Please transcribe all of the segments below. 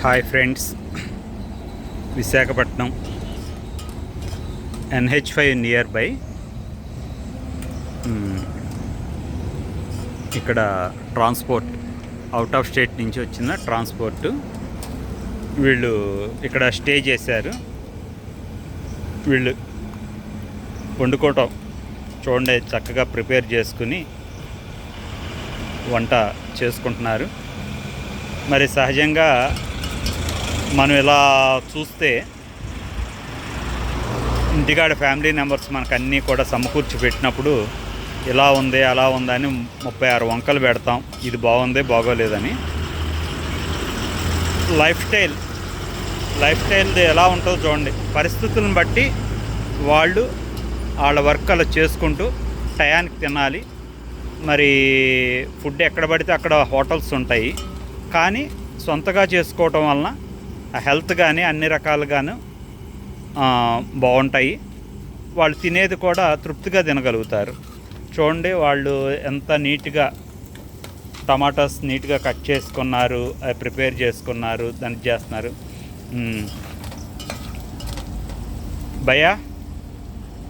Hi friends, Visakhapatnam NH5 near by. ఇక్కడ transport out of state నుంచి వచ్చిన ట్రాన్స్పోర్ట్ వీళ్ళు ఇక్కడ స్టే చేశారు. వీళ్ళు వండుకోవటం చూడండి, చక్కగా ప్రిపేర్ చేసుకుని వంట చేసుకుంటున్నారు. మరి సహజంగా మనం ఇలా చూస్తే ఇంటికాడ ఫ్యామిలీ మెంబర్స్ మనకు అన్నీ కూడా సమకూర్చి పెట్టినప్పుడు ఇలా ఉంది అలా ఉందని 36 వంకలు పెడతాం, ఇది బాగుంది బాగోలేదని. లైఫ్ స్టైల్ది ఎలా ఉంటుందో చూడండి. పరిస్థితులను బట్టి వాళ్ళ వర్క్ అలా చేసుకుంటూ టయానికి తినాలి. మరి ఫుడ్ ఎక్కడ పడితే అక్కడ హోటల్స్ ఉంటాయి, కానీ సొంతగా చేసుకోవటం వలన హెల్త్ కానీ అన్ని రకాలుగాను బాగుంటాయి. వాళ్ళు తినేది కూడా తృప్తిగా తినగలుగుతారు. చూడండి, వాళ్ళు ఎంత నీట్గా టమాటాస్ నీట్గా కట్ చేసుకున్నారు, ప్రిపేర్ చేసుకున్నారు, దాన్ని చేస్తున్నారు. భయ్యా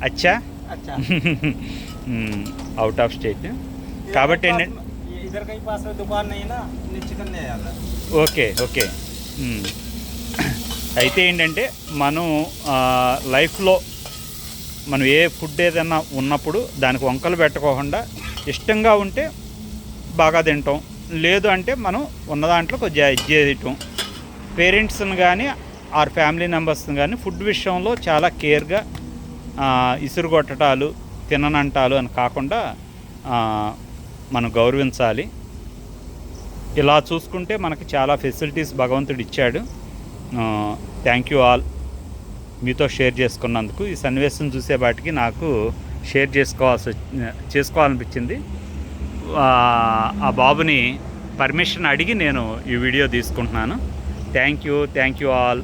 అచ్చా అవుట్ ఆఫ్ స్టేట్ కాబట్టి ఏంటంటే ఓకే అయితే ఏంటంటే మనం లైఫ్లో మనం ఏ ఫుడ్ ఏదైనా ఉన్నప్పుడు దానికి వంకలు పెట్టుకోకుండా ఇష్టంగా ఉంటే బాగా తింటాం, లేదు అంటే మనం ఉన్న దాంట్లో కొంచెం ఇది చేయటం. పేరెంట్స్ని కానీ ఆర్ ఫ్యామిలీ మెంబర్స్ని కానీ ఫుడ్ విషయంలో చాలా కేర్గా ఇసురుగొట్టటాలు తిననంటాలు అని కాకుండా మనం గౌరవించాలి. ఇలా చూసుకుంటే మనకి చాలా ఫెసిలిటీస్ భగవంతుడు ఇచ్చాడు. Thank you all. మీతో షేర్ చేసుకున్నందుకు ఈ సన్నివేశం చూసే వాటికి నాకు షేర్ చేసుకోవాలనిపించింది. ఆ బాబుని పర్మిషన్ అడిగి నేను ఈ వీడియో తీసుకుంటున్నాను. Thank you all.